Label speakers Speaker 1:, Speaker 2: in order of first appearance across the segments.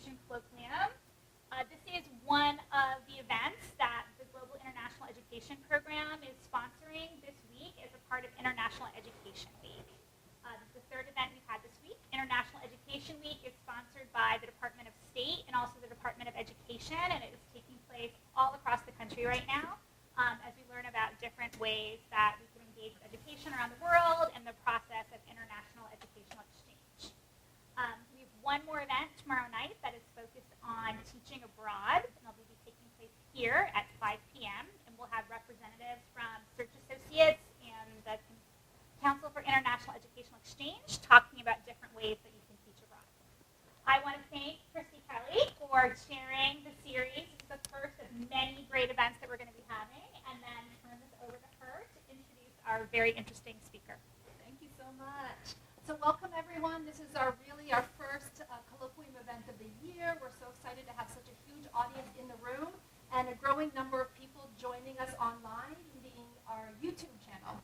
Speaker 1: Education Colloquium. This is one of the events that the Global International Education Program is sponsoring this week as a part of International Education Week. This is the third event we've had this week. International Education Week is sponsored by the Department of State and also the Department of Education, and it is taking place all across the country right now as we learn about different ways that we can engage with education around the world and the process of international educational exchange. We have one more event tomorrow night that is focused on teaching abroad, and it'll be taking place here at 5 p.m., and we'll have representatives from Search Associates and the Council for International Educational Exchange talking about different ways that you can teach abroad. I want to thank Christy Kelly for chairing the series. It's the first of many great events that we're going to be having, and then turn this over to her to introduce our very interesting speaker.
Speaker 2: Thank you so much. So welcome everyone. This is our first Colloquium event of the year. We're so excited to have such a huge audience in the room and a growing number of people joining us online being our YouTube channel.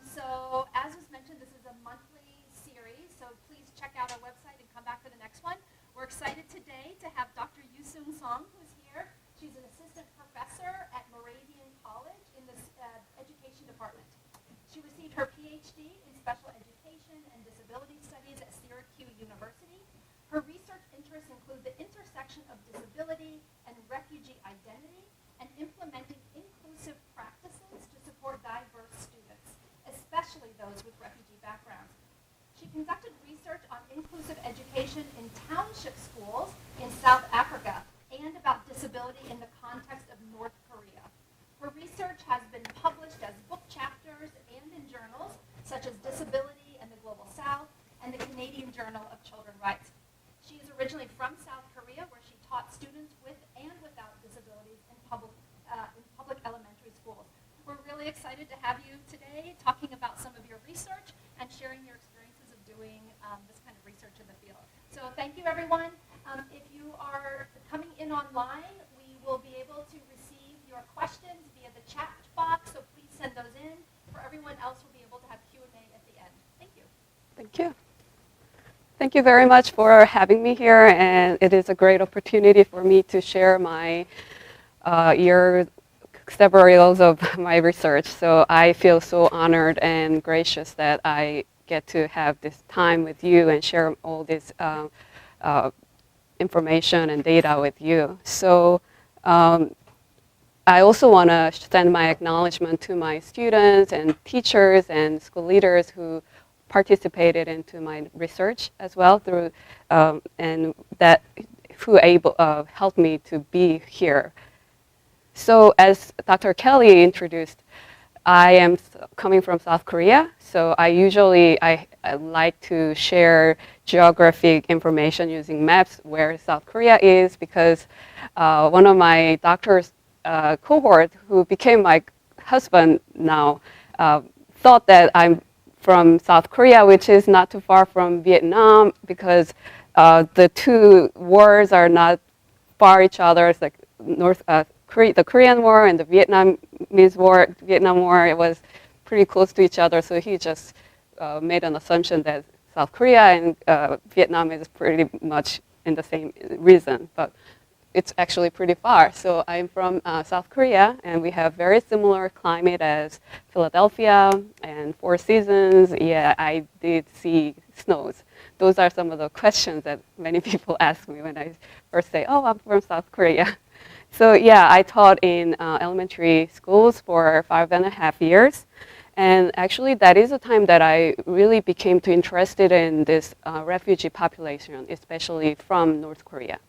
Speaker 2: So as was mentioned, this is a monthly series, so please check out our website and come back for the next one. We're excited today to have Dr. Yusung Song, who's here. She's an assistant professor at Moravian College in the education department. She received her PhD in special education and disability studies at Syracuse University. Her research interests include the intersection of disability and refugee identity and implementing inclusive practices to support diverse students, especially those with refugee backgrounds. She conducted research on inclusive education in township schools in South Africa and about disability in the context of North Korea. Her research has been published as book chapters and in journals such as Disability and the Global South and the Canadian Journal of Children's Rights. She is originally from South Korea, where she taught students with and without disabilities in public elementary schools. We're really excited to have you today talking about some of your research and sharing your experiences of doing this kind of research in the field. So thank you, everyone. If you are coming in online, we will be able to receive your questions via the chat box, so please send those in. For everyone else, we'll be able to have Q&A at the end. Thank you.
Speaker 3: Thank you. Thank you very much for having me here, and it is a great opportunity for me to share my several areas of my research. So I feel so honored and gracious that I get to have this time with you and share all this information and data with you. So I also want to send my acknowledgement to my students and teachers and school leaders who participated into my research as well through and that who helped me to be here. So as Dr. Kelly introduced, I am coming from South Korea, so I like to share geographic information using maps where South Korea is, because one of my doctor's cohort, who became my husband now, thought that I'm from South Korea, which is not too far from Vietnam, because the two wars are not far each other. It's like the Korean War and the Vietnam War, it was pretty close to each other. So he just made an assumption that South Korea and Vietnam is pretty much in the same region, but it's actually pretty far. So I'm from South Korea, and we have very similar climate as Philadelphia and Four Seasons. Yeah, I did see snows. Those are some of the questions that many people ask me when I first say, oh, I'm from South Korea. So yeah, I taught in elementary schools for 5.5 years. And actually, that is a time that I really became too interested in this refugee population, especially from North Korea.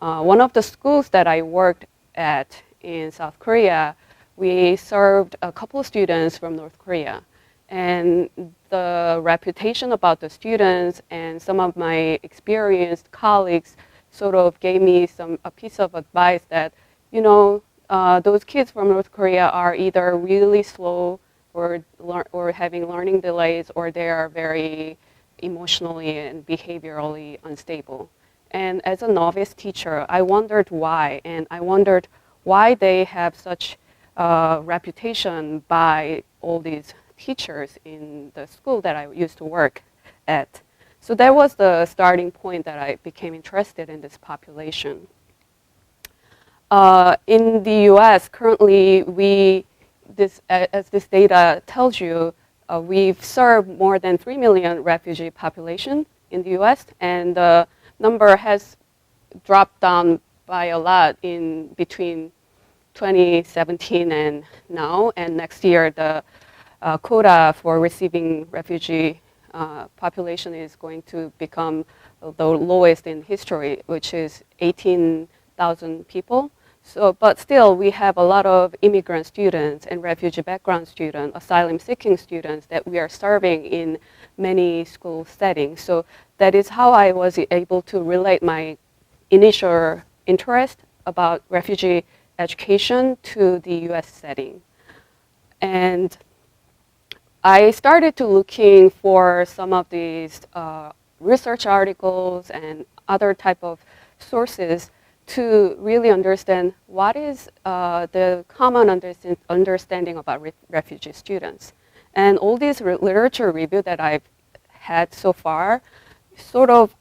Speaker 3: One of the schools that I worked at in South Korea, we served a couple of students from North Korea. And the reputation about the students and some of my experienced colleagues sort of gave me a piece of advice that, those kids from North Korea are either really slow or having learning delays, or they are very emotionally and behaviorally unstable. And as a novice teacher, I wondered why, and I wondered why they have such a reputation by all these teachers in the school that I used to work at. So that was the starting point that I became interested in this population. In the US, currently, as this data tells you, we've served more than 3 million refugee population in the US, and the number has dropped down by a lot in between 2017 and now, and next year the quota for receiving refugee population is going to become the lowest in history, which is 18,000 people. So, but still, we have a lot of immigrant students and refugee background students, asylum-seeking students that we are serving in many school settings. So that is how I was able to relate my initial interest about refugee education to the US setting. And I started to looking for some of these research articles and other type of sources to really understand what is the common understanding about refugee students. And all these literature review that I've had so far, sort of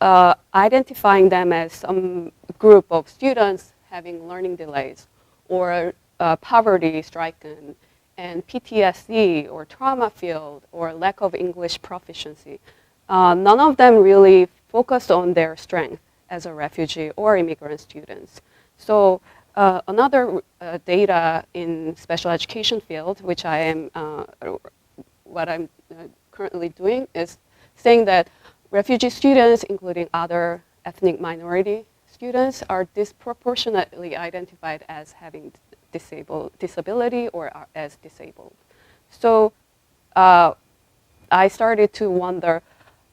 Speaker 3: identifying them as some group of students having learning delays or poverty stricken and PTSD or trauma field or lack of English proficiency. None of them really focused on their strength as a refugee or immigrant students. So another data in special education field, which I am, what I'm currently doing is saying that refugee students, including other ethnic minority students, are disproportionately identified as having disability or are as disabled. So I started to wonder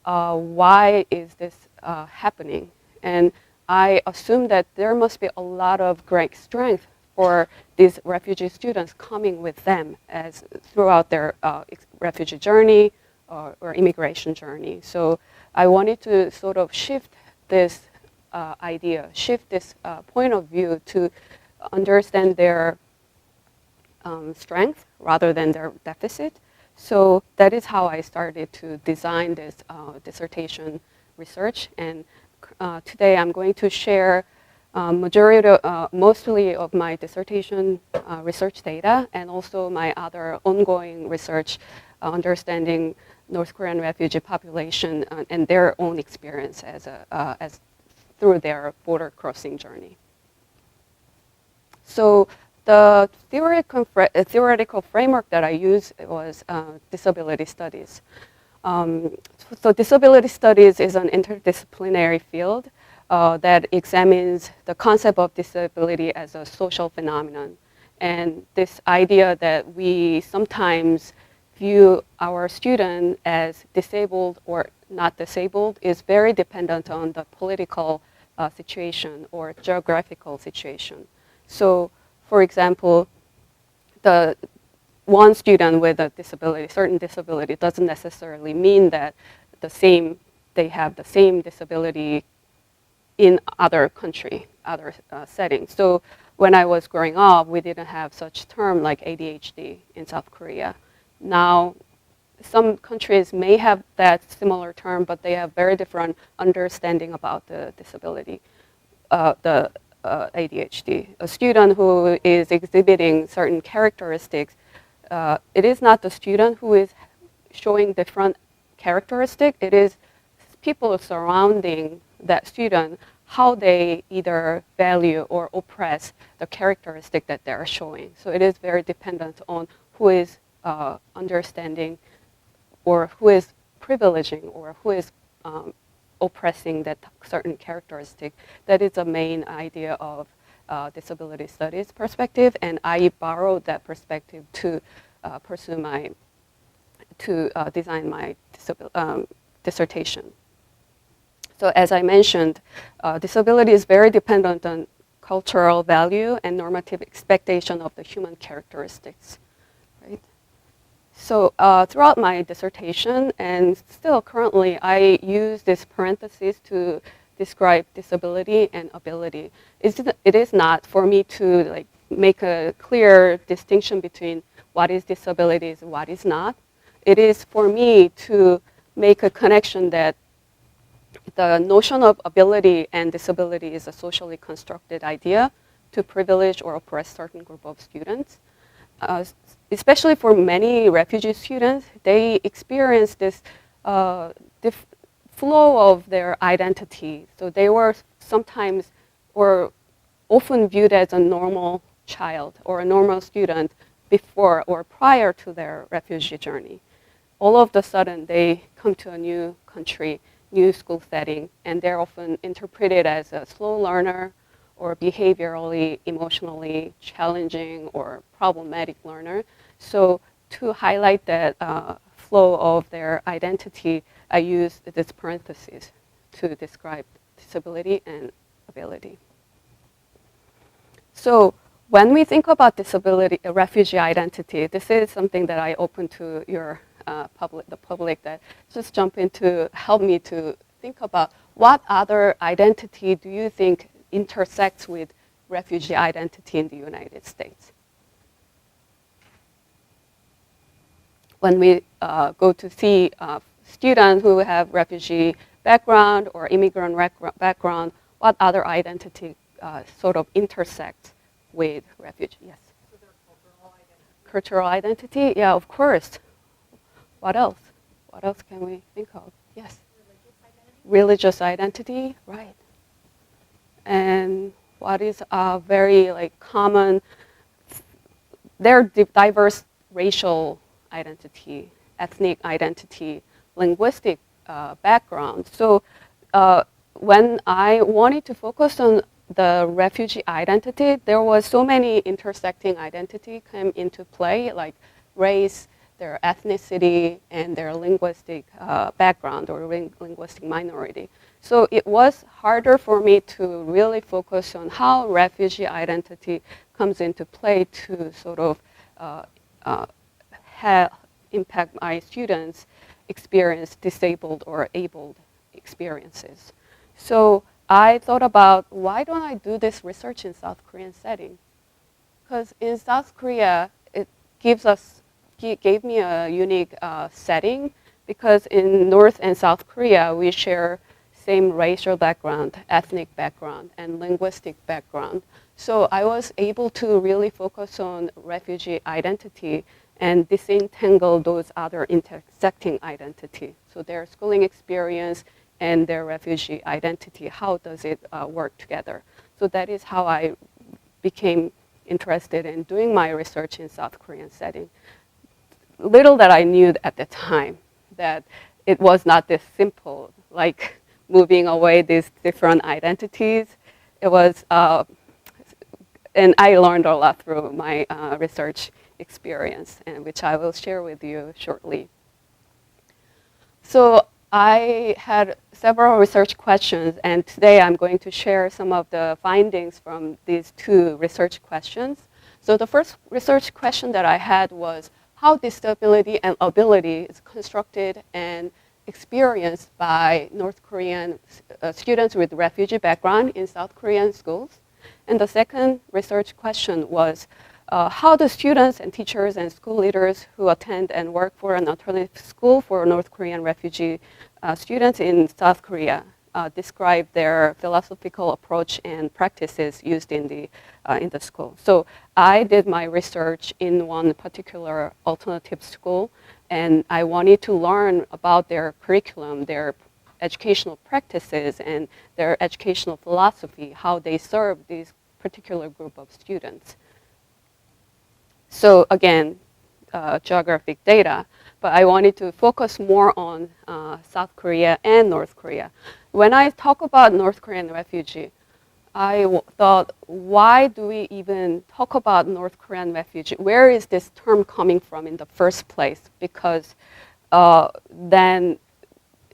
Speaker 3: why is this happening? And I assumed that there must be a lot of great strength for these refugee students coming with them as throughout their refugee journey or immigration journey. So I wanted to sort of shift this idea, shift this point of view to understand their strength rather than their deficit. So that is how I started to design this dissertation research. And today I'm going to share mostly of my dissertation research data and also my other ongoing research understanding North Korean refugee population and their own experience as through their border crossing journey. So the theoretical framework that I used was disability studies. So disability studies is an interdisciplinary field that examines the concept of disability as a social phenomenon. And this idea that we sometimes view our student as disabled or not disabled is very dependent on the political situation or geographical situation. So, for example, the one student with a disability, certain disability, doesn't necessarily mean that they have the same disability in other country, other settings. So when I was growing up, we didn't have such term like ADHD in South Korea. Now, some countries may have that similar term, but they have very different understanding about the disability, the ADHD. A student who is exhibiting certain characteristics, it is not the student who is showing different characteristics, it is people surrounding that student, how they either value or oppress the characteristic that they are showing. So it is very dependent on who is understanding or who is privileging or who is oppressing that certain characteristic. That is the main idea of disability studies perspective, and I borrowed that perspective to design my dissertation. So as I mentioned, disability is very dependent on cultural value and normative expectation of the human characteristics, right? So throughout my dissertation, and still currently, I use this parenthesis to describe disability and ability. It is not for me to make a clear distinction between what is disability and what is not. It is for me to make a connection that the notion of ability and disability is a socially constructed idea to privilege or oppress certain group of students. Especially for many refugee students, they experience this flow of their identity. So they were sometimes or often viewed as a normal child or a normal student before or prior to their refugee journey. All of a sudden, they come to a new country, new school setting, and they're often interpreted as a slow learner or behaviorally, emotionally challenging or problematic learner. So to highlight that flow of their identity, I use this parenthesis to describe disability and ability. So when we think about disability, refugee identity, this is something that I open to your the public that just jump in to help me to think about what other identity do you think intersects with refugee identity in the United States. When we go to see students who have refugee background or immigrant background, what other identity sort of intersects with refugee? Yes.
Speaker 2: So their cultural identity.
Speaker 3: Cultural identity? Yeah, of course. What else? What else can we think of? Yes. Religious identity, right. And what is a very common, their diverse racial identity, ethnic identity, linguistic background. So when I wanted to focus on the refugee identity, there was so many intersecting identity came into play, like race, their ethnicity, and their linguistic background or linguistic minority. So it was harder for me to really focus on how refugee identity comes into play to sort of impact my students' experience disabled or abled experiences. So I thought about, why don't I do this research in South Korean setting? Because in South Korea, it gave me a unique setting, because in North and South Korea, we share same racial background, ethnic background, and linguistic background. So I was able to really focus on refugee identity and disentangle those other intersecting identity. So their schooling experience and their refugee identity, how does it work together? So that is how I became interested in doing my research in South Korean setting. Little that I knew at the time that it was not this simple, like moving away these different identities. It was, and I learned a lot through my research experience, and which I will share with you shortly. So I had several research questions, and today I'm going to share some of the findings from these two research questions. So the first research question that I had was, how disability and ability is constructed and experienced by North Korean students with refugee background in South Korean schools. And the second research question was, how do students and teachers and school leaders who attend and work for an alternative school for North Korean refugee students in South Korea describe their philosophical approach and practices used in the school. So I did my research in one particular alternative school, and I wanted to learn about their curriculum, their educational practices, and their educational philosophy, how they serve this particular group of students. So again, geographic data, but I wanted to focus more on South Korea and North Korea. When I talk about North Korean refugee, I thought, why do we even talk about North Korean refugee? Where is this term coming from in the first place? Because then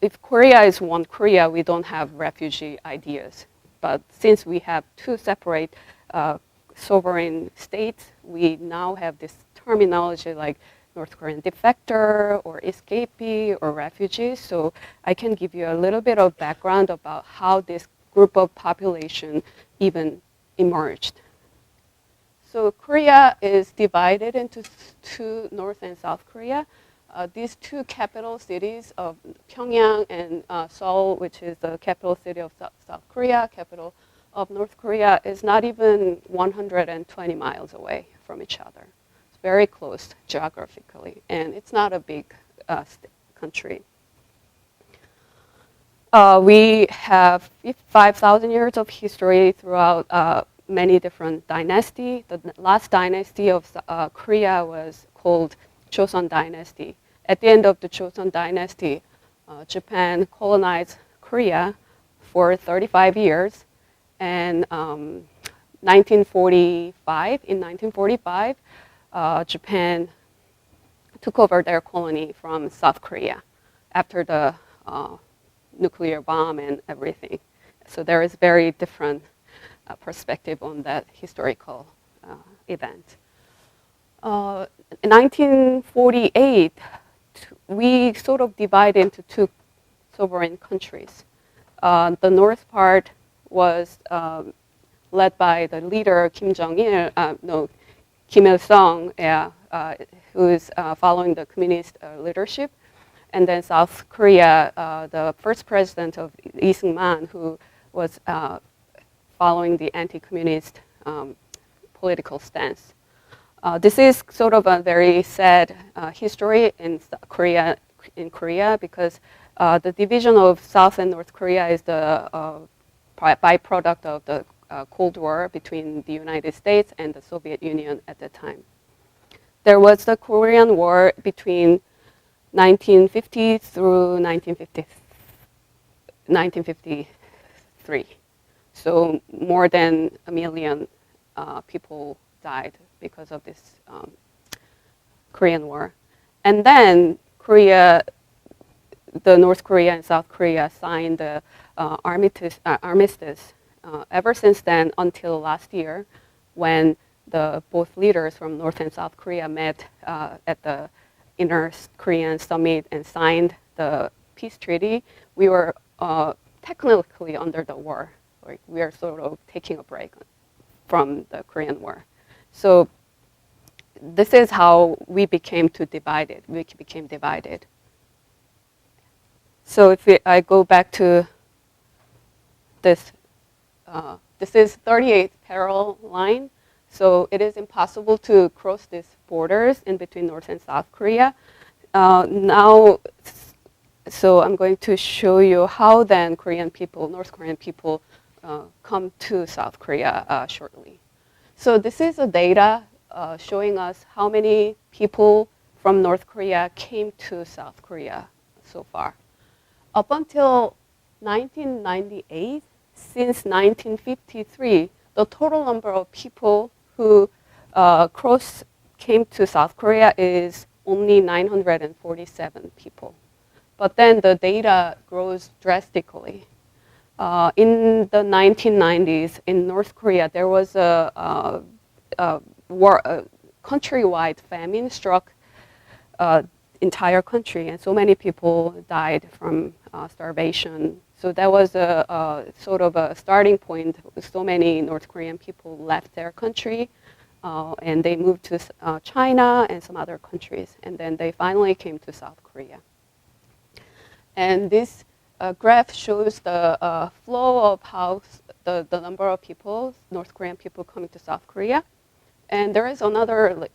Speaker 3: if Korea is one Korea, we don't have refugee ideas. But since we have two separate sovereign states, we now have this terminology like North Korean defector or escapee or refugee. So I can give you a little bit of background about how this group of population even emerged. So Korea is divided into two, North and South Korea. these two capital cities of Pyongyang and Seoul, which is the capital city of South Korea, capital of North Korea, is not even 120 miles away from each other. It's very close geographically, and it's not a big country. We have 5,000 years of history throughout many different dynasties. The last dynasty of Korea was called Joseon Dynasty. At the end of the Joseon Dynasty, Japan colonized Korea for 35 years. And in 1945, Japan took over their colony from South Korea after the nuclear bomb and everything. So there is very different perspective on that historical event. In 1948, we sort of divided into two sovereign countries. The north part was led by the leader Kim Il-sung, who is following the communist leadership. And then South Korea, the first president of Lee Seung-man, who was following the anti-communist political stance. This is sort of a very sad history in Korea because the division of South and North Korea is the byproduct of the Cold War between the United States and the Soviet Union at the time. There was the Korean War between 1950 through 1953. So more than 1 million people died because of this Korean War. And then the North Korea and South Korea signed the armistice. Ever since then, until last year, when both leaders from North and South Korea met at the Inter-Korean Summit and signed the peace treaty, we were technically under the war. Like, we are sort of taking a break from the Korean War. So this is how we became divided. So if I go back to this, this is 38th parallel line. So it is impossible to cross these borders in between North and South Korea. So I'm going to show you how then North Korean people come to South Korea shortly. So this is a data showing us how many people from North Korea came to South Korea so far. Up until 1998, since 1953, the total number of people who came to South Korea is only 947 people. But then the data grows drastically. In the 1990s, in North Korea, there was a countrywide famine struck entire country, and so many people died from starvation. So that was a sort of a starting point. So many North Korean people left their country, and they moved to China and some other countries, and then they finally came to South Korea. And this graph shows the flow of how the number of people, North Korean people coming to South Korea. And there is another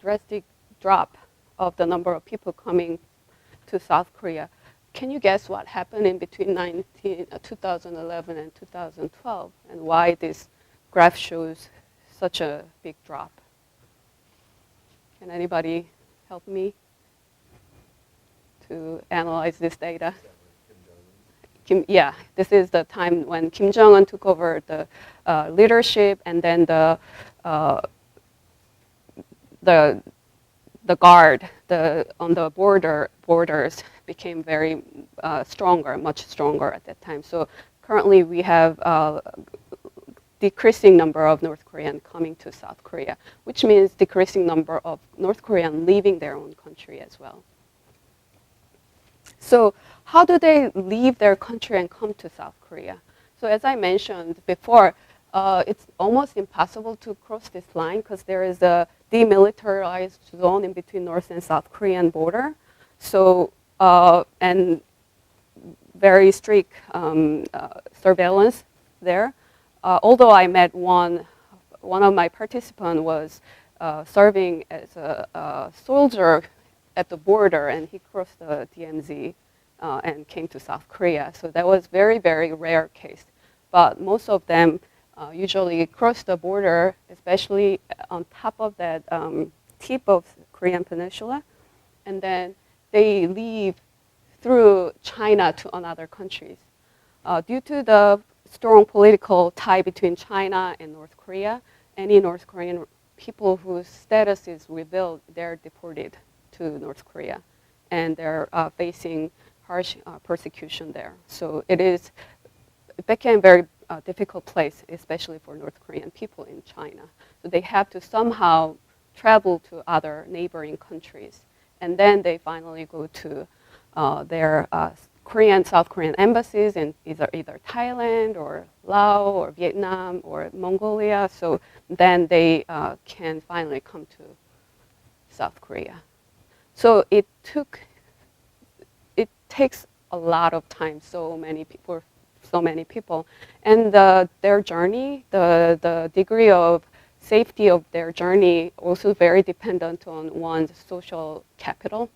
Speaker 3: drastic drop of the number of people coming to South Korea. Can you guess what happened in between 2011 and 2012, and why this graph shows such a big drop? Can anybody help me to analyze this data? This is the time when Kim Jong-un took over the leadership, and then the guard on the borders became very much stronger at that time. So currently we have decreasing number of North Korean coming to South Korea, which means decreasing number of North Korean leaving their own country as well. So how do they leave their country and come to South Korea? So as I mentioned before, it's almost impossible to cross this line because there is a demilitarized zone in between North and South Korean border. So, and very strict surveillance there. Although I met one of my participants was serving as a soldier at the border, and he crossed the DMZ and came to South Korea. So that was very, very rare case. But most of them usually cross the border, especially on top of that tip of Korean Peninsula, and then they leave through China to another countries. Due to the strong political tie between China and North Korea, any North Korean people whose status is revealed, they're deported to North Korea, and they're facing harsh persecution there. So it became a very difficult place, especially for North Korean people in China. So they have to somehow travel to other neighboring countries, and then they finally go to their South Korean embassies in either Thailand or Laos or Vietnam or Mongolia. So then they can finally come to South Korea. So it takes a lot of time. So many people, and their journey, the degree of safety of their journey, also very dependent on one's social capital.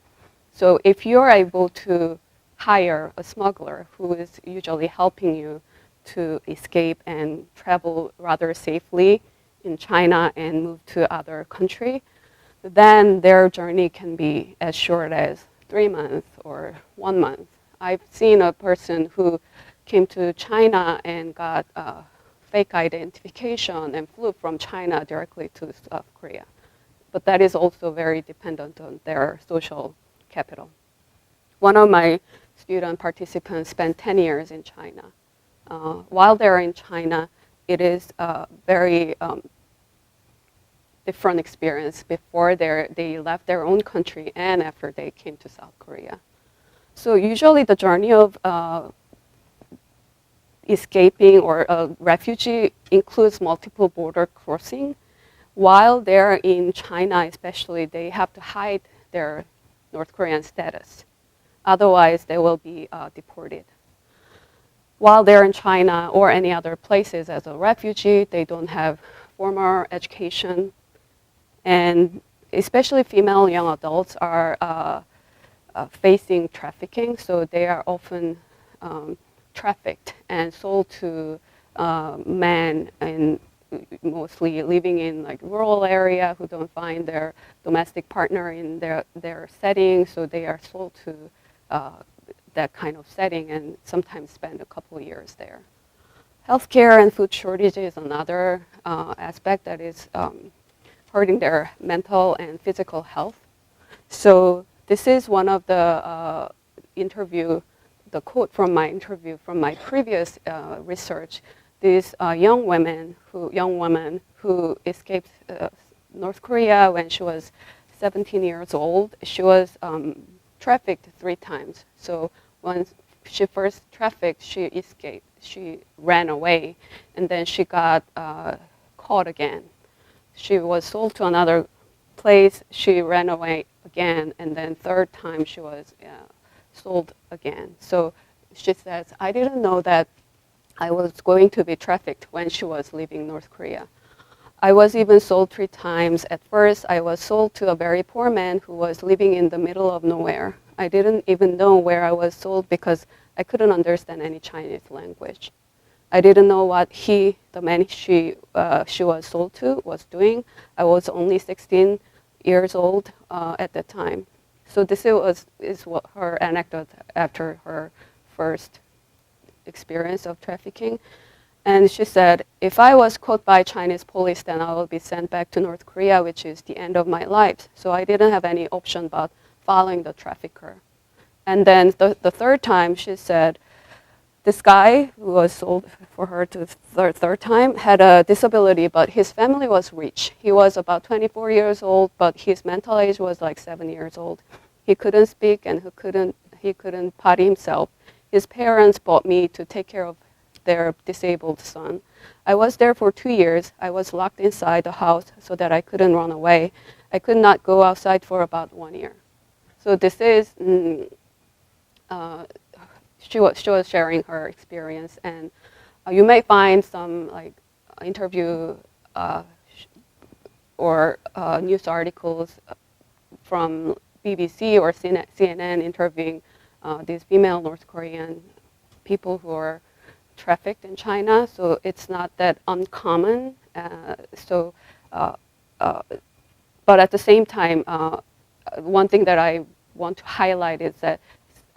Speaker 3: So if you're able to hire a smuggler who is usually helping you to escape and travel rather safely in China and move to other country, then their journey can be as short as 3 months or 1 month. I've seen a person who came to China and got fake identification and flew from China directly to South Korea. But that is also very dependent on their social capital. One of my student participants spent 10 years in China. While they're in China, it is a very different experience before they left their own country and after they came to South Korea. So usually the journey of escaping or a refugee includes multiple border crossing. While they're in China especially, they have to hide their North Korean status. Otherwise, they will be deported. While they're in China or any other places as a refugee, they don't have formal education. And especially female young adults are facing trafficking, so they are often trafficked and sold to men, and mostly living in like rural area who don't find their domestic partner in their setting, so they are sold to that kind of setting and sometimes spend a couple of years there. Healthcare and food shortage is another aspect that is hurting their mental and physical health. So this is one of the the quote from my interview from my previous research. This young woman who escaped North Korea when she was 17 years old. She was trafficked 3 times. So once she first trafficked, she escaped. She ran away, and then she got caught again. She was sold to another place. She ran away again, and then 3rd time she was sold again. So she says, I didn't know that I was going to be trafficked when she was leaving North Korea. I was even sold 3 times. At first, I was sold to a very poor man who was living in the middle of nowhere. I didn't even know where I was sold because I couldn't understand any Chinese language. I didn't know what the man she was sold to, was doing. I was only 16 years old at that time. So this is what her anecdote after her first experience of trafficking. And she said, if I was caught by Chinese police, then I will be sent back to North Korea, which is the end of my life. So I didn't have any option but following the trafficker. And then the 3rd time, she said, this guy who was sold for her to the third time had a disability, but his family was rich. He was about 24 years old, but his mental age was like 7 years old. He couldn't speak and he couldn't potty himself. His parents bought me to take care of their disabled son. I was there for 2 years. I was locked inside the house so that I couldn't run away. I could not go outside for about 1 year. So this is, she was sharing her experience, and you may find some like interview or news articles from BBC or CNN interviewing these female North Korean people who are trafficked in China. So it's not that uncommon. But at the same time, one thing that I want to highlight is that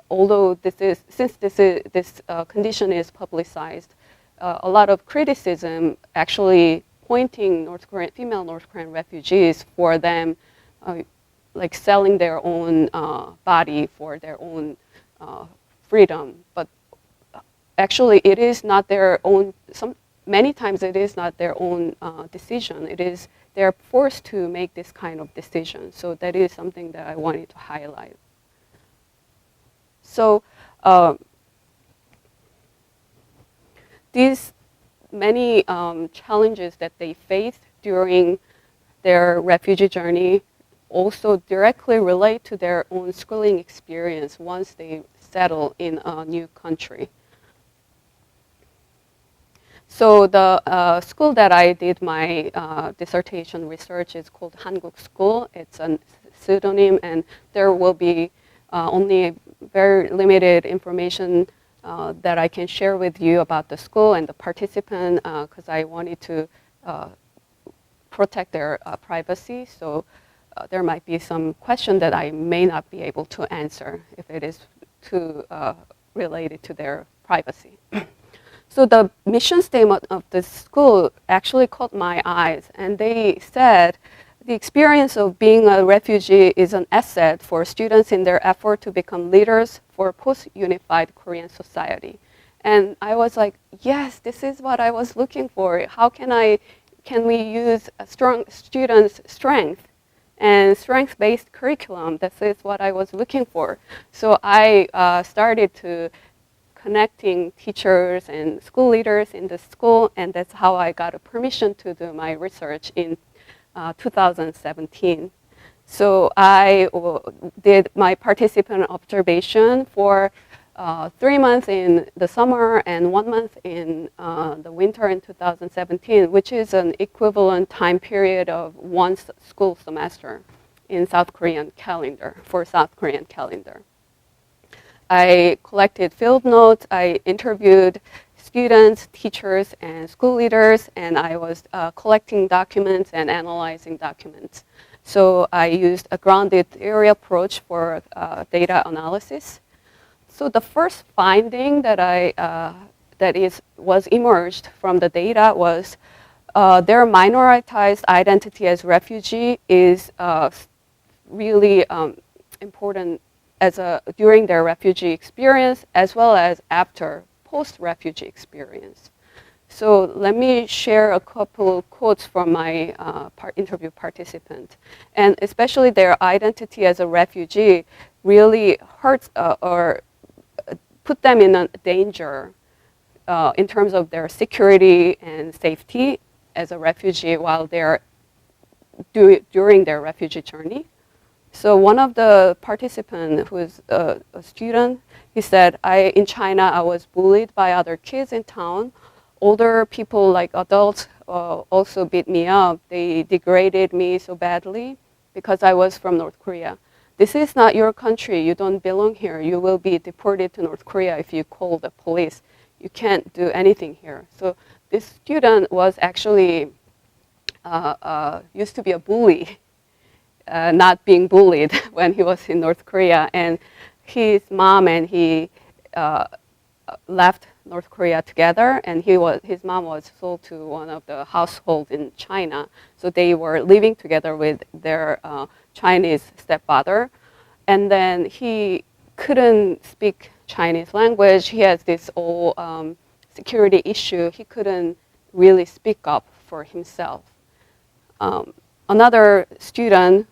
Speaker 3: although this condition is publicized, a lot of criticism actually pointing female North Korean refugees for them like selling their own body for their own freedom. But actually it is not their own, many times it is not their own decision. They're forced to make this kind of decision. So that is something that I wanted to highlight. So these many challenges that they face during their refugee journey also directly relate to their own schooling experience once they settle in a new country. So the school that I did my dissertation research is called Hankook School. It's a pseudonym, and there will be only very limited information that I can share with you about the school and the participant, because I wanted to protect their privacy. So there might be some question that I may not be able to answer if it is too related to their privacy. So the mission statement of the school actually caught my eyes, and they said the experience of being a refugee is an asset for students in their effort to become leaders for post-unified Korean society. And I was like, yes, this is what I was looking for. How can we use a strong students' strength and strength-based curriculum? This is what I was looking for. So I started to connecting teachers and school leaders in the school, and that's how I got a permission to do my research in 2017. So I did my participant observation for 3 months in the summer and 1 month in the winter in 2017, which is an equivalent time period of one school semester in South Korean calendar, for South Korean calendar. I collected field notes, I interviewed students, teachers, and school leaders, and I was collecting documents and analyzing documents. So I used a grounded theory approach for data analysis. So the first finding that was emerged from the data was their minoritized identity as refugee is really important during their refugee experience as well as after post-refugee experience. So let me share a couple quotes from my interview participant. And especially their identity as a refugee really hurts or put them in a danger in terms of their security and safety as a refugee while they're during their refugee journey. So one of the participants, who is a student, he said, in China, I was bullied by other kids in town. Older people, like adults, also beat me up. They degraded me so badly because I was from North Korea. This is not your country. You don't belong here. You will be deported to North Korea if you call the police. You can't do anything here. So this student was actually used to be a bully. Not being bullied when he was in North Korea, and his mom and he left North Korea together, and his mom was sold to one of the households in China. So they were living together with their Chinese stepfather, and then he couldn't speak Chinese language. He has this old security issue. He couldn't really speak up for himself. Another student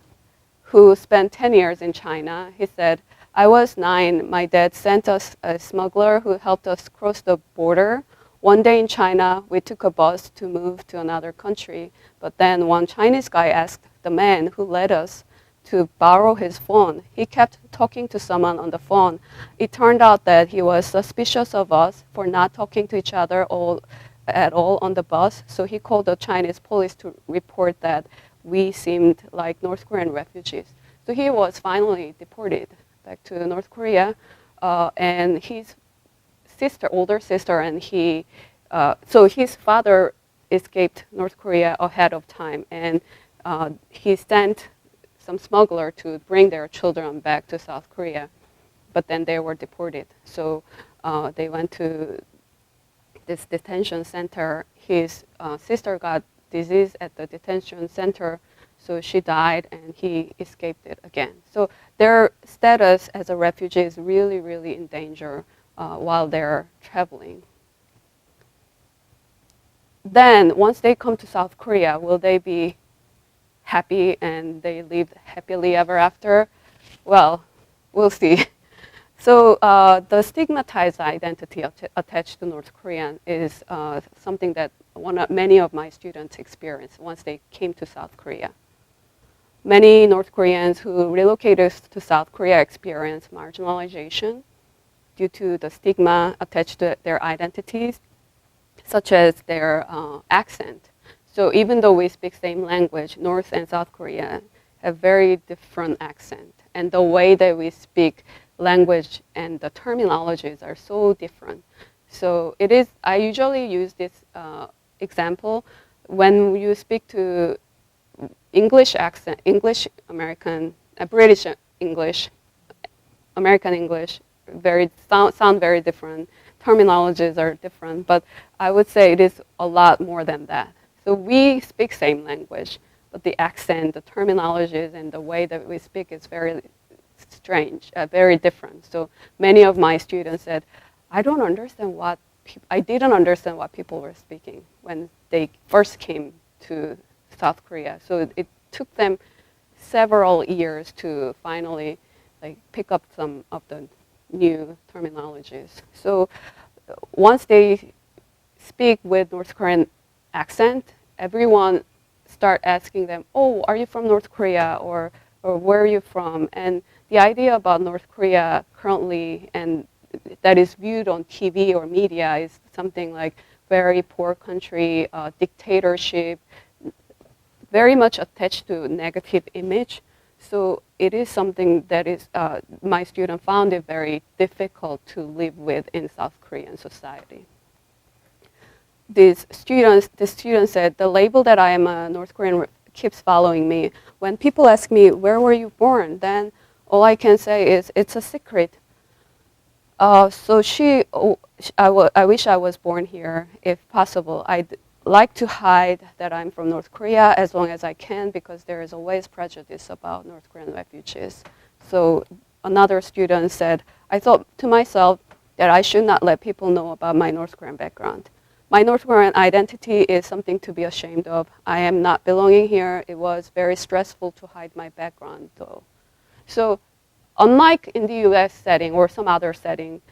Speaker 3: who spent 10 years in China, he said, I was 9. My dad sent us a smuggler who helped us cross the border. One day in China, we took a bus to move to another country. But then one Chinese guy asked the man who led us to borrow his phone. He kept talking to someone on the phone. It turned out that he was suspicious of us for not talking to each other at all on the bus. So he called the Chinese police to report that we seemed like North Korean refugees. So he was finally deported back to North Korea. And his older sister, and so his father escaped North Korea ahead of time. And he sent some smuggler to bring their children back to South Korea, but then they were deported. So they went to this detention center. His sister got disease at the detention center, so she died and he escaped it again. So their status as a refugee is really, really in danger while they're traveling. Then once they come to South Korea, will they be happy and they lived happily ever after? Well, we'll see. So the stigmatized identity attached to North Korean is something that many of my students experienced once they came to South Korea. Many North Koreans who relocated to South Korea experience marginalization due to the stigma attached to their identities, such as their accent. So even though we speak same language, North and South Korea have very different accent. And the way that we speak language and the terminologies are so different. So I usually use this example when you speak to English accent, English American, British English, American English, sound very different. Terminologies are different, but I would say it is a lot more than that. So we speak same language, but the accent, the terminologies, and the way that we speak is very strange, very different. So many of my students said, I didn't understand what people were speaking when they first came to South Korea. So it took them several years to finally pick up some of the new terminologies. So once they speak with North Korean accent, everyone start asking them, oh, are you from North Korea, or where are you from? And the idea about North Korea currently and that is viewed on TV or media is something like very poor country, dictatorship, very much attached to negative image. So it is something that is, my student found it very difficult to live with in South Korean society. This student said, the label that I am a North Korean keeps following me. When people ask me, where were you born? Then all I can say is, it's a secret. I wish I was born here, if possible. I'd like to hide that I'm from North Korea as long as I can, because there is always prejudice about North Korean refugees. So another student said, I thought to myself that I should not let people know about my North Korean background. My North Korean identity is something to be ashamed of. I am not belonging here. It was very stressful to hide my background, though. So unlike in the US setting or some other setting,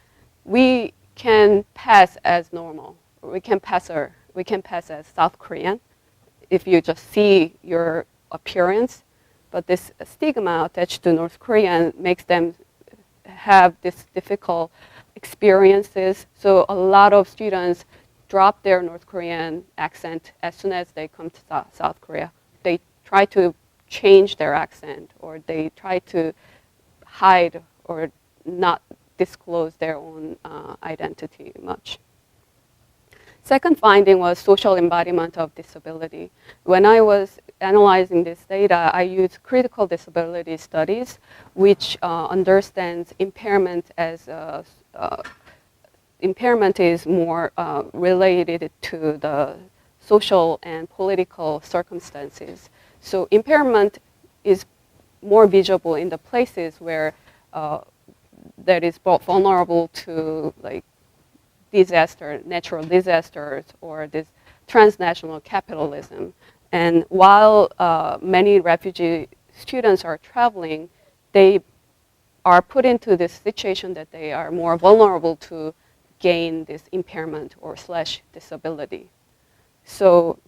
Speaker 3: we can pass as normal. We can pass as South Korean if you just see your appearance. But this stigma attached to North Korean makes them have this difficult experiences. So a lot of students drop their North Korean accent as soon as they come to South Korea. They try to change their accent, or they try to hide or not disclose their own identity much. Second finding was social embodiment of disability. When I was analyzing this data, I used critical disability studies, which understands impairment as impairment is more related to the social and political circumstances. So impairment is more visible in the places where that is vulnerable to natural disasters, or this transnational capitalism. And while many refugee students are traveling, they are put into this situation that they are more vulnerable to gain this impairment or / disability. So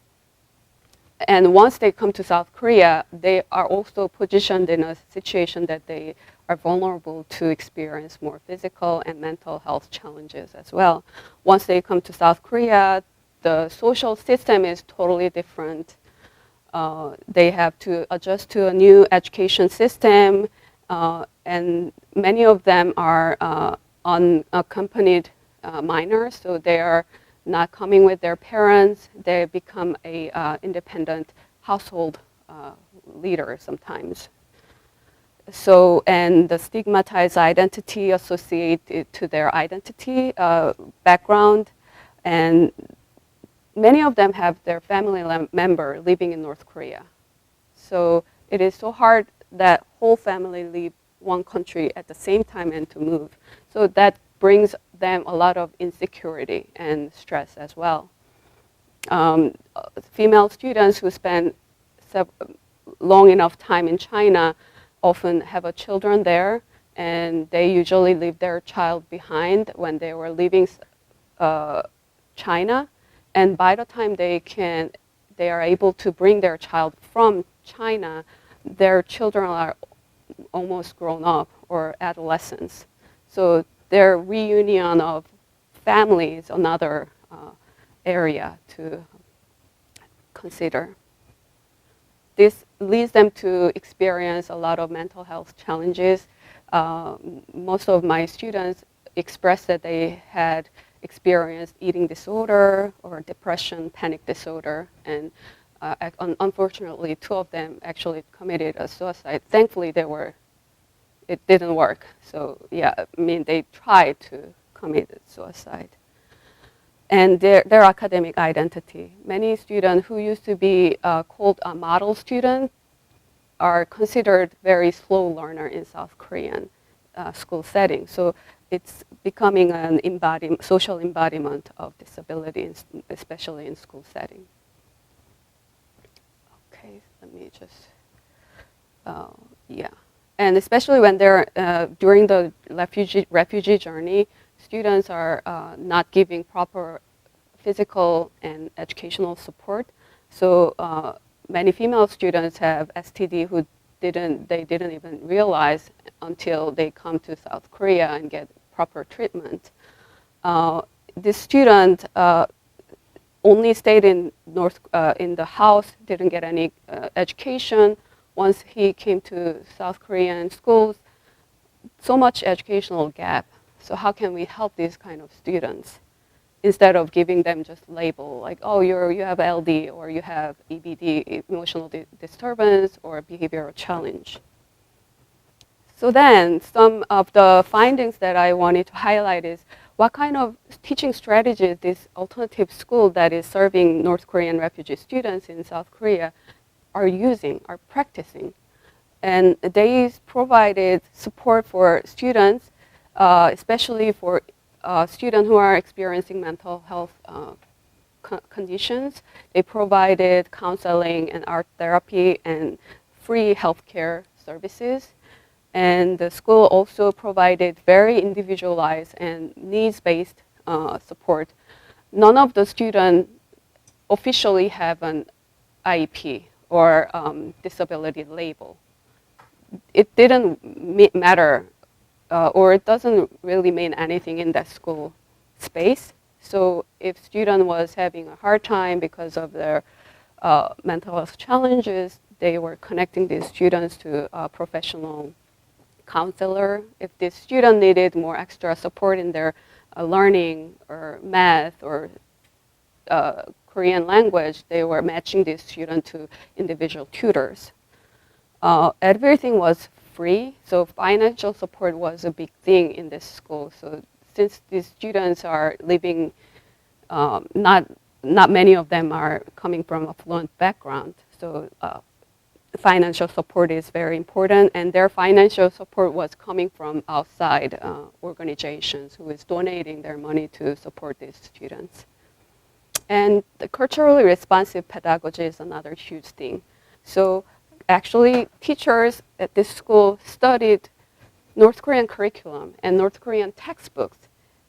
Speaker 3: And once they come to South Korea, they are also positioned in a situation that they are vulnerable to experience more physical and mental health challenges as well. Once they come to South Korea, the social system is totally different. They have to adjust to a new education system, and many of them are unaccompanied minors, so they are not coming with their parents. They become a independent household leader sometimes. So, and the stigmatized identity associated to their identity background, and many of them have their family member living in North Korea. So it is so hard that whole family leave one country at the same time and to move. So that brings them a lot of insecurity and stress as well. Female students who spend long enough time in China often have a children there, and they usually leave their child behind when they were leaving China. And by the time they are able to bring their child from China, their children are almost grown up or adolescents. So their reunion of family is another area to consider. This leads them to experience a lot of mental health challenges. Most of my students expressed that they had experienced eating disorder or depression, panic disorder, and unfortunately, 2 of them actually committed a suicide. Thankfully, it didn't work. So yeah, I mean, they tried to commit suicide. And their academic identity. Many students who used to be called a model student are considered very slow learner in South Korean school setting. So it's becoming an social embodiment of disability, especially in school setting. Okay, let me just, yeah. And especially when they're during the refugee journey, students are not giving proper physical and educational support. So many female students have STD who they didn't even realize until they come to South Korea and get proper treatment. This student only stayed in the house, didn't get any education. Once he came to South Korean schools, so much educational gap. So how can we help these kind of students? Instead of giving them just label like, oh, you have LD or you have EBD, emotional disturbance or behavioral challenge. So then some of the findings that I wanted to highlight is what kind of teaching strategies this alternative school that is serving North Korean refugee students in South Korea are practicing. And they provided support for students, especially for students who are experiencing mental health conditions. They provided counseling and art therapy and free healthcare services. And the school also provided very individualized and needs-based support. None of the students officially have an IEP or disability label. It didn't matter or it doesn't really mean anything in that school space. So if student was having a hard time because of their mental health challenges, they were connecting these students to a professional counselor. If this student needed more extra support in their learning or math or Korean language, they were matching this student to individual tutors. Everything was free, so financial support was a big thing in this school. So since these students are living, not many of them are coming from affluent background, so financial support is very important, and their financial support was coming from outside organizations who is donating their money to support these students. And the culturally responsive pedagogy is another huge thing. So actually, teachers at this school studied North Korean curriculum and North Korean textbooks,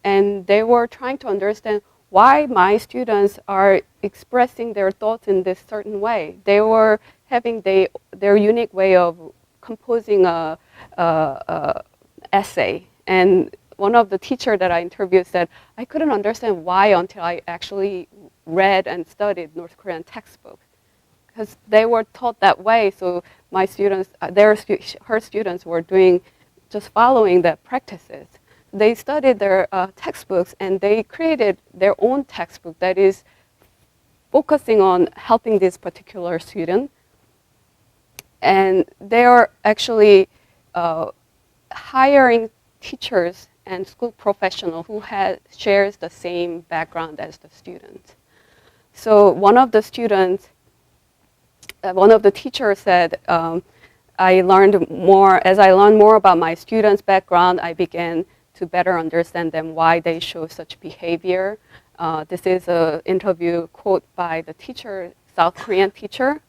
Speaker 3: and they were trying to understand why my students are expressing their thoughts in this certain way. They were having their unique way of composing a essay. And one of the teachers that I interviewed said, I couldn't understand why until I actually read and studied North Korean textbook. Because they were taught that way, so my students, her students were just following the practices. They studied their textbooks and they created their own textbook that is focusing on helping this particular student. And they are actually hiring teachers and school professionals who shares the same background as the student. So one of the teachers said, as I learned more about my students' background, I began to better understand them, why they show such behavior. This is an interview quote by the teacher, South Korean teacher.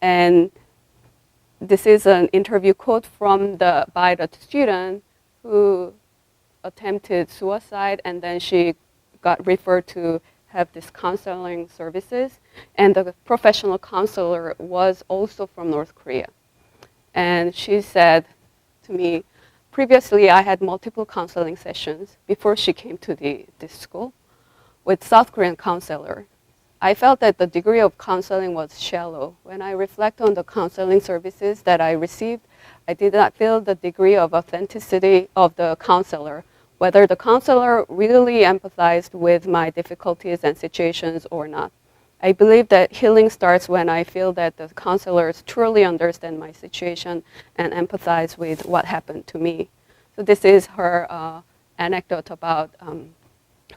Speaker 3: And this is an interview quote by the student who attempted suicide, and then she got referred to have this counseling services. And the professional counselor was also from North Korea. And she said to me, previously I had multiple counseling sessions before she came to this school with South Korean counselor. I felt that the degree of counseling was shallow. When I reflect on the counseling services that I received, I did not feel the degree of authenticity of the counselor, whether the counselor really empathized with my difficulties and situations or not. I believe that healing starts when I feel that the counselors truly understand my situation and empathize with what happened to me. So this is her anecdote about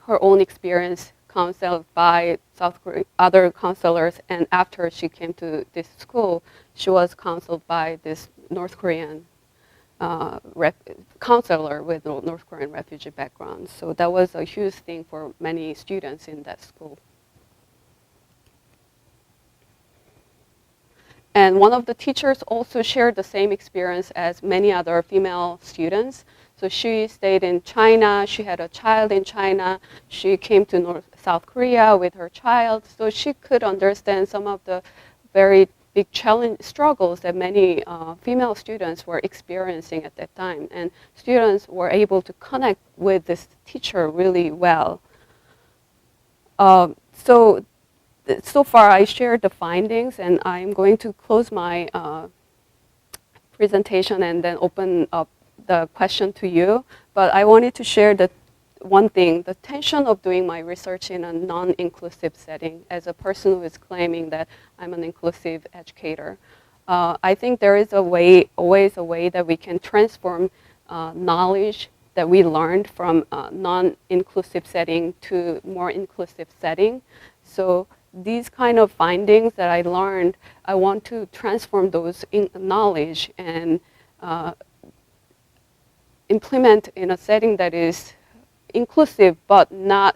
Speaker 3: her own experience counseled by other counselors, and after she came to this school, she was counseled by this North Korean counselor with North Korean refugee background. So that was a huge thing for many students in that school. And one of the teachers also shared the same experience as many other female students. So she stayed in China, she had a child in China, she came to South Korea with her child, so she could understand some of the very big struggles that many female students were experiencing at that time. And students were able to connect with this teacher really well. So far I shared the findings, and I'm going to close my presentation and then open up the question to you. But I wanted to share one thing, the tension of doing my research in a non-inclusive setting as a person who is claiming that I'm an inclusive educator. I think there is always a way that we can transform knowledge that we learned from a non-inclusive setting to more inclusive setting. So these kind of findings that I learned, I want to transform those knowledge and implement in a setting that is inclusive but not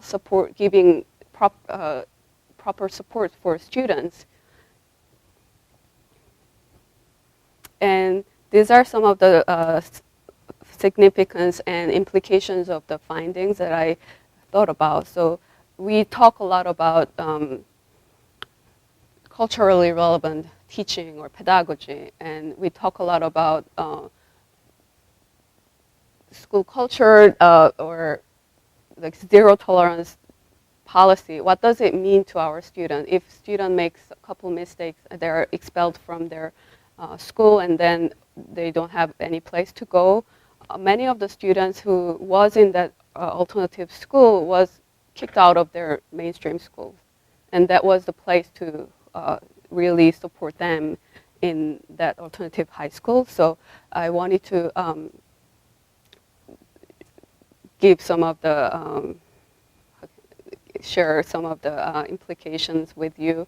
Speaker 3: giving proper support for students. And these are some of the significance and implications of the findings that I thought about. So we talk a lot about culturally relevant teaching or pedagogy, and we talk a lot about school culture or like zero tolerance policy. What does it mean to our student? If student makes a couple mistakes, they're expelled from their school and then they don't have any place to go. Many of the students who was in that alternative school was kicked out of their mainstream school. And that was the place to really support them in that alternative high school. So I wanted to give some of the, share some of the implications with you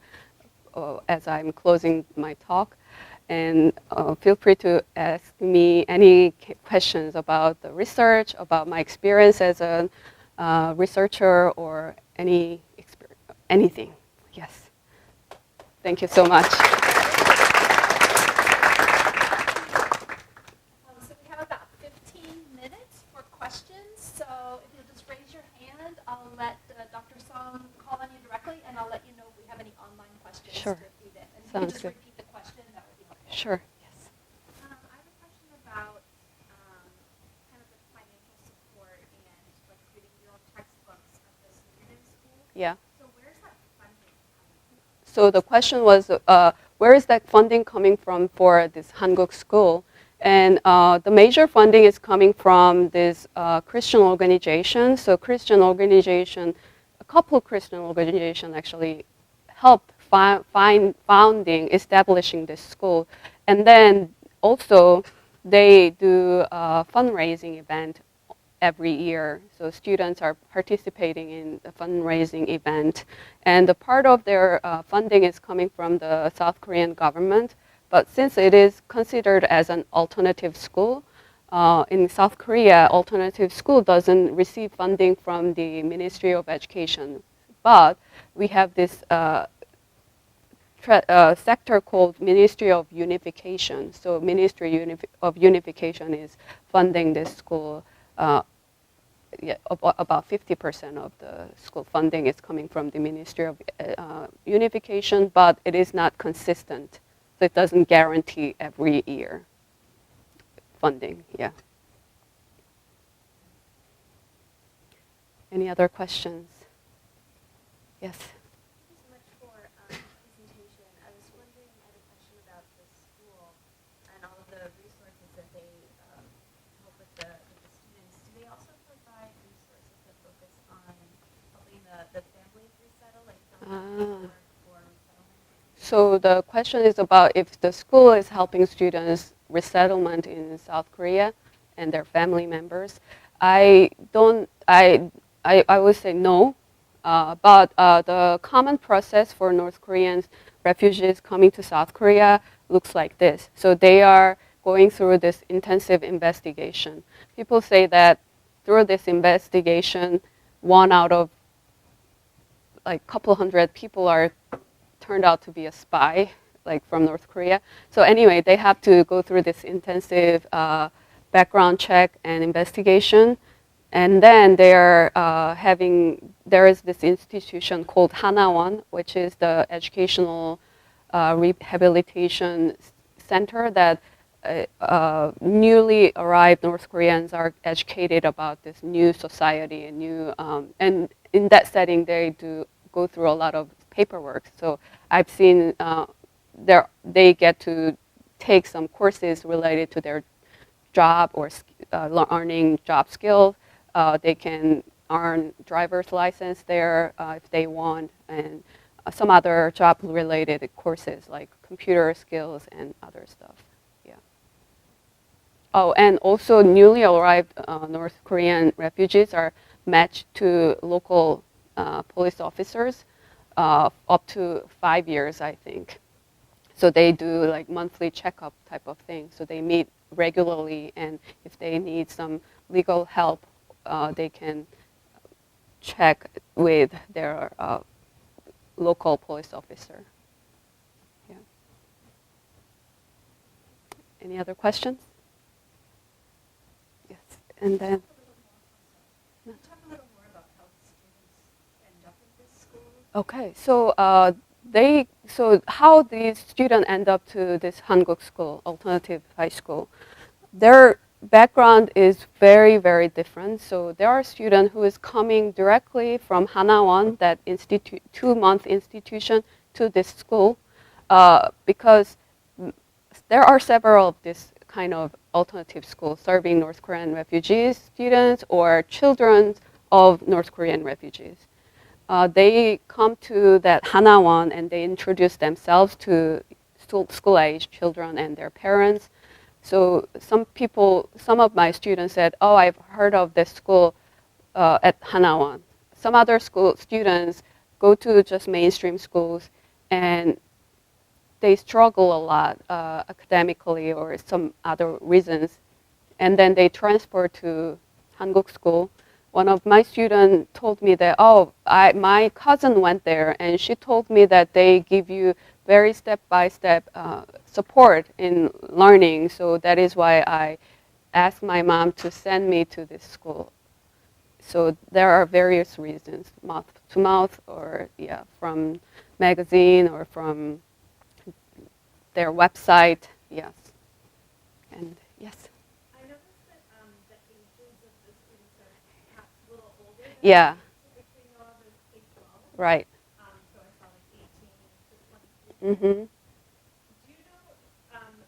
Speaker 3: as I'm closing my talk. And feel free to ask me any questions about the research, about my experience as a researcher, or anything. Yes. Thank you so much.
Speaker 2: So we have about 15 minutes for questions. So if you'll just raise your hand, I'll let Dr. Song
Speaker 3: Yeah.
Speaker 2: So where's that funding coming from?
Speaker 3: So the question was, where is that funding coming from for this Hankook school? And the major funding is coming from this Christian organization. So Christian organization, a couple Christian organizations actually helped find founding, establishing this school. And then also they do a fundraising event every year. So students are participating in the fundraising event. And the part of their funding is coming from the South Korean government. But since it is considered as an alternative school, in South Korea, alternative school doesn't receive funding from the Ministry of Education. But we have this sector called Ministry of Unification. So Ministry of Unification is funding this school. About 50% of the school funding is coming from the Ministry of Unification, but it is not consistent. So it doesn't guarantee every year funding, yeah. Any other questions? Yes?
Speaker 4: Thank you so much for the presentation. I was wondering, I had a question about the school and all of the resources that they help with the students. Do they also provide resources that focus on helping the families resettle, like work or resettlement?
Speaker 3: So the question is about if the school is helping students resettlement in South Korea and their family members. I would say no, but the common process for North Korean refugees coming to South Korea looks like this. So they are going through this intensive investigation. People say that through this investigation, 1 out of like a couple hundred people are turned out to be a spy, like from North Korea. So anyway, they have to go through this intensive background check and investigation. And then there is this institution called Hanawan, which is the educational rehabilitation center that newly arrived North Koreans are educated about this new society and new, and in that setting they do go through a lot of paperwork. So I've seen they get to take some courses related to their job or learning job skills. They can earn driver's license there if they want, and some other job-related courses like computer skills and other stuff. Yeah. Oh, and also newly arrived North Korean refugees are matched to local police officers up to 5 years, I think. So they do like monthly checkup type of thing. So they meet regularly, and if they need some legal help, they can check with their local police officer. Yeah. Any other questions? Yes, and then.
Speaker 2: Can you talk a little more about how the students end up in this school?
Speaker 3: Okay, so how these students end up to this Hankook school, alternative high school, their background is very, very different. So there are students who is coming directly from Hanawan, that 2-month institution, to this school, because there are several of this kind of alternative schools serving North Korean refugees students or children of North Korean refugees. They come to that Hanawan and they introduce themselves to school-age children and their parents. So some of my students said, "Oh, I've heard of this school at Hanawan." Some other school students go to just mainstream schools and they struggle a lot academically or some other reasons, and then they transfer to Hankook school. One of my students told me that, my cousin went there and she told me that they give you very step-by-step support in learning. So that is why I asked my mom to send me to this school. So there are various reasons, mouth to mouth or from magazine or from their website, yes. And yes.
Speaker 2: I noticed that the ages of the students are perhaps a little older than
Speaker 3: Yeah.
Speaker 2: typically know of as K-12.
Speaker 3: Right.
Speaker 5: So I saw like 18 to 23.
Speaker 3: Mm-hmm.
Speaker 5: Do you know,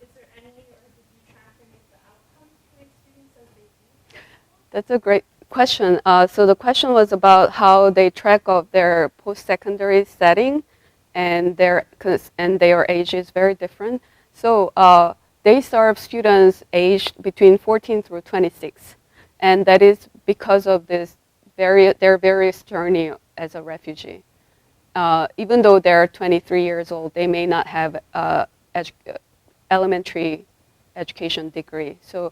Speaker 5: is there any, or did you track any of the outcomes for the students as they do?
Speaker 3: That's a great question. So the question was about how they track of their post-secondary setting, and their age is very different. So they serve students aged between 14 through 26, and that is because of their various journey as a refugee. Even though they're 23 years old, they may not have elementary education degree. So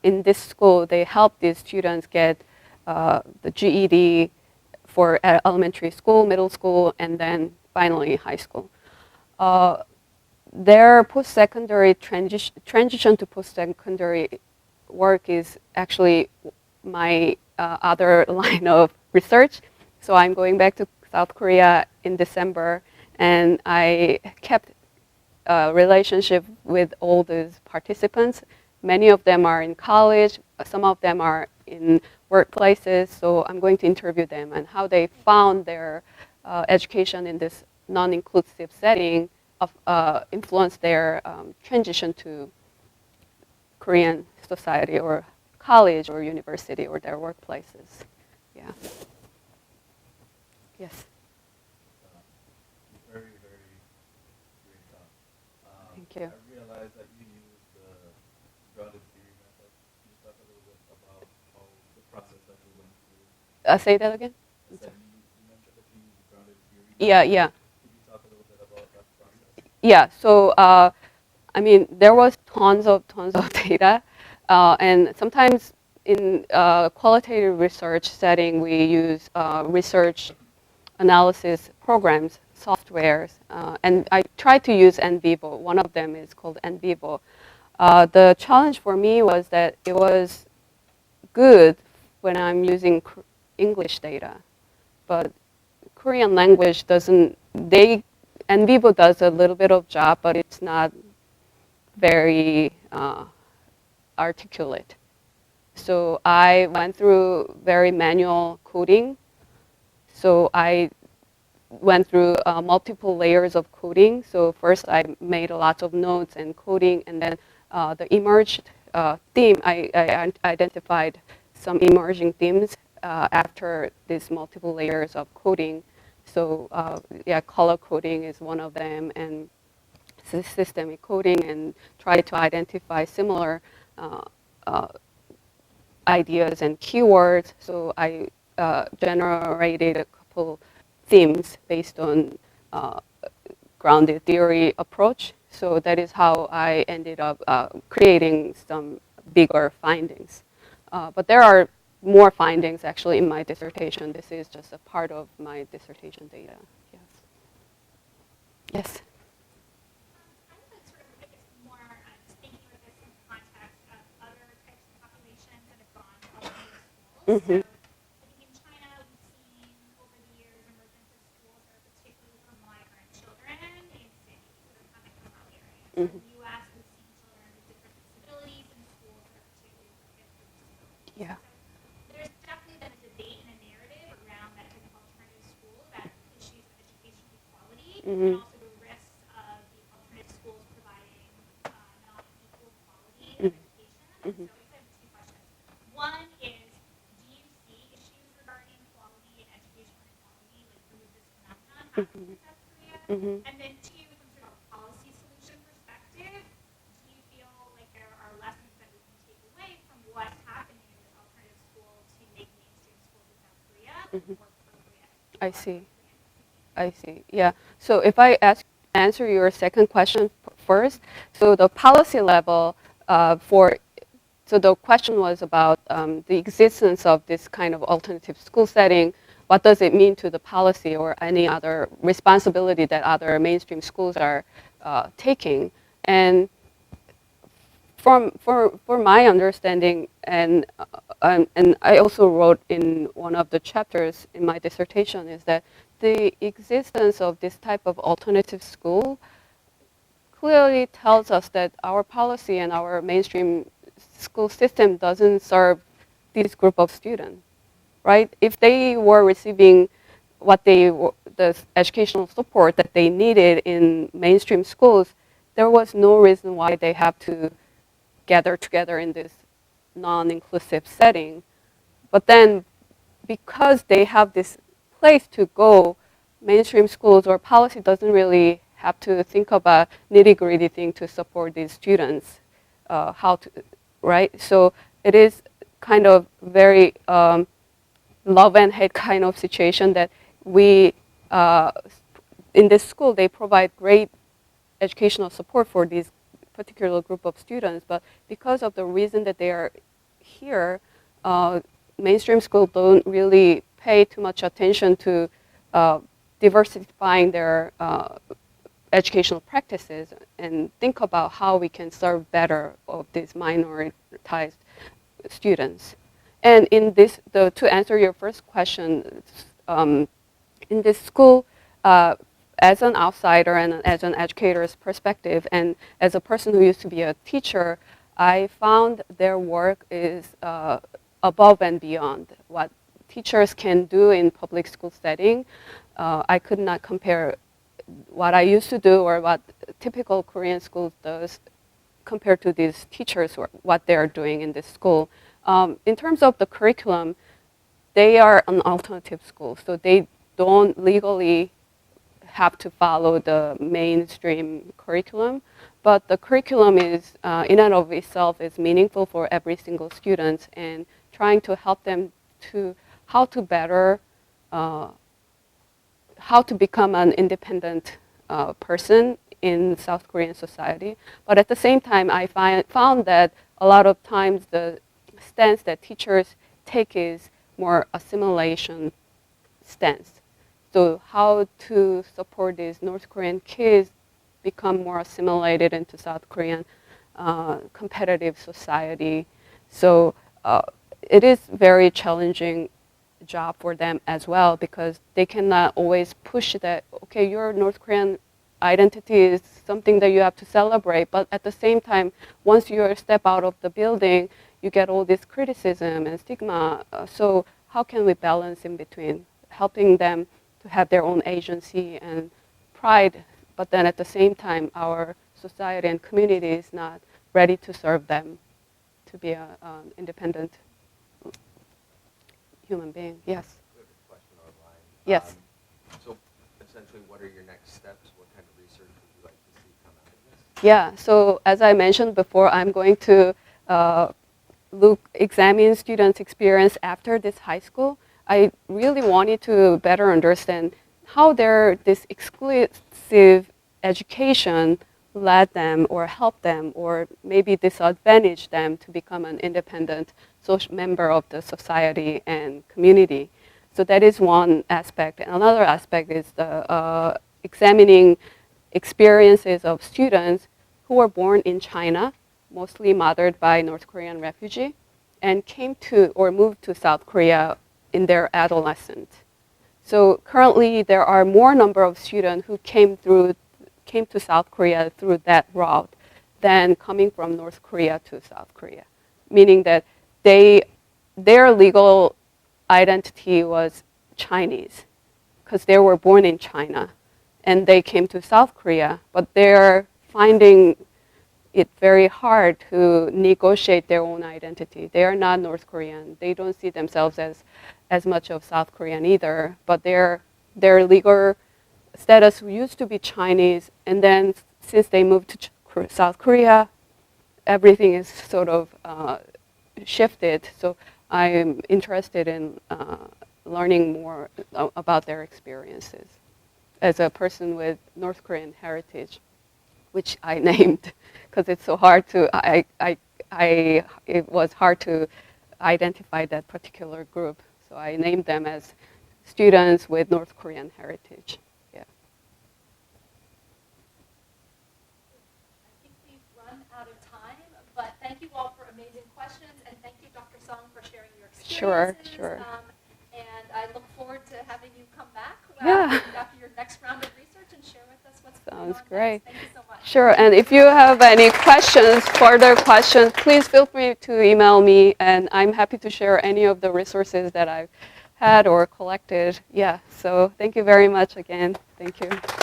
Speaker 3: in this school, they help these students get the GED for elementary school, middle school, and then finally high school. Their post-secondary transition to post-secondary work is actually my other line of research. So I'm going back to South Korea in December, and I kept a relationship with all those participants. Many of them are in college, some of them are in workplaces, so I'm going to interview them and how they found their education in this non-inclusive setting influenced their transition to Korean society or college or university or their workplaces. Yeah. Yes.
Speaker 6: Very, very great talk.
Speaker 3: Thank you.
Speaker 6: I realize that you use the grounded theory method. Can you talk a little bit about how the process that you went through?
Speaker 3: Say that again?
Speaker 6: I said you mentioned that you use the grounded theory
Speaker 3: Yeah,
Speaker 6: method.
Speaker 3: yeah.
Speaker 6: Can you talk a little bit about that process?
Speaker 3: Yeah, so I mean, there was tons of data, and sometimes in qualitative research setting, we use research analysis programs, softwares, and I try to use NVivo. One of them is called NVivo. The challenge for me was that it was good when I'm using English data, but Korean language doesn't. NVivo does a little bit of job, but it's not very articulate. So I went through very manual coding. So I went through multiple layers of coding. So first I made a lot of notes and coding, and then the emerged theme, I identified some emerging themes after these multiple layers of coding. So yeah, color coding is one of them, and systemic coding, and try to identify similar ideas and keywords. So I generated a couple themes based on grounded theory approach. So that is how I ended up creating some bigger findings. But there are more findings actually in my dissertation. This is just a part of my dissertation data. Yes. Yes.
Speaker 1: I would like sort of, I guess, more just thinking of this in the context of other types of populations that have gone to public schools.
Speaker 3: Mhm.
Speaker 1: So I think in China, we've seen over the years emergence of schools that are particularly for migrant children in cities that are coming from rural areas. So in the U.S., we've seen children with different disabilities in schools that are particularly for kids with disabilities.
Speaker 3: Yeah.
Speaker 1: So there's definitely been a debate and a narrative around that type of alternative school about issues of educational equality and also the risks of the alternative schools providing not equal quality of education. So I guess I have two questions. One is, do you see issues regarding quality and educational inequality, like through this phenomenon happening in South Korea? And then two, from sort of a policy solution perspective, do you feel like there are lessons that we can take away from what's happening in this alternative school to make mainstream schools in South Korea more appropriate?
Speaker 3: I see. I see. Yeah. So if I answer your second question first, so the policy level so the question was about the existence of this kind of alternative school setting. What does it mean to the policy or any other responsibility that other mainstream schools are taking? And for my understanding, and I also wrote in one of the chapters in my dissertation, is that the existence of this type of alternative school clearly tells us that our policy and our mainstream school system doesn't serve this group of students, right? If they were receiving what they the educational support that they needed in mainstream schools, there was no reason why they have to gather together in this non-inclusive setting. But then, because they have this place to go, mainstream schools or policy doesn't really have to think about nitty-gritty thing to support these students, how to, right? So it is kind of very love and hate kind of situation that we, in this school, they provide great educational support for this particular group of students, but because of the reason that they are here, mainstream schools don't really pay too much attention to diversifying their educational practices and think about how we can serve better of these minoritized students. And in this, to answer your first question, in this school, as an outsider and as an educator's perspective, and as a person who used to be a teacher, I found their work is above and beyond what teachers can do in public school setting. I could not compare what I used to do or what typical Korean schools does compared to these teachers or what they're doing in this school. In terms of the curriculum, they are an alternative school, so they don't legally have to follow the mainstream curriculum, but the curriculum is, in and of itself, is meaningful for every single student, and trying to help them to how to better, how to become an independent person in South Korean society. But at the same time, I found that a lot of times the stance that teachers take is more assimilation stance. So how to support these North Korean kids become more assimilated into South Korean competitive society. So it is very challenging job for them as well, because they cannot always push that, okay, your North Korean identity is something that you have to celebrate, but at the same time, once you step out of the building, you get all this criticism and stigma. So how can we balance in between helping them to have their own agency and pride, but then at the same time, our society and community is not ready to serve them to be an independent human being. Yes.
Speaker 7: We have a question online.
Speaker 3: Yes.
Speaker 7: So essentially, what are your next steps? What kind of research would you like to see come out of this?
Speaker 3: Yeah, so as I mentioned before, I'm going to examine students' experience after this high school. I really wanted to better understand how this exclusive education led them or helped them or maybe disadvantaged them to become an independent social member of the society and community. So that is one aspect. And another aspect is the examining experiences of students who were born in China, mostly mothered by North Korean refugee, and came to or moved to South Korea in their adolescence. So currently there are more number of students who came to South Korea through that route than coming from North Korea to South Korea, meaning that their legal identity was Chinese because they were born in China and they came to South Korea, but they're finding it very hard to negotiate their own identity. They are not North Korean. They don't see themselves as much of South Korean either, but their legal status used to be Chinese, and then since they moved to South Korea, everything is sort of shifted. So I'm interested in learning more about their experiences as a person with North Korean heritage, which I named because it's so hard to, it was hard to identify that particular group. So I named them as students with North Korean heritage. Yeah.
Speaker 2: I think we've run out of time, but thank you all for amazing questions, and thank you, Dr. Song, for sharing your experiences.
Speaker 3: Sure.
Speaker 2: And I look forward to having you come back after your next round of research and share with us what's going on.
Speaker 3: Sounds great.
Speaker 2: Next. Thank you so much.
Speaker 3: Sure, and if you have any questions, further questions, please feel free to email me, and I'm happy to share any of the resources that I had or collected. Yeah, so thank you very much again. Thank you.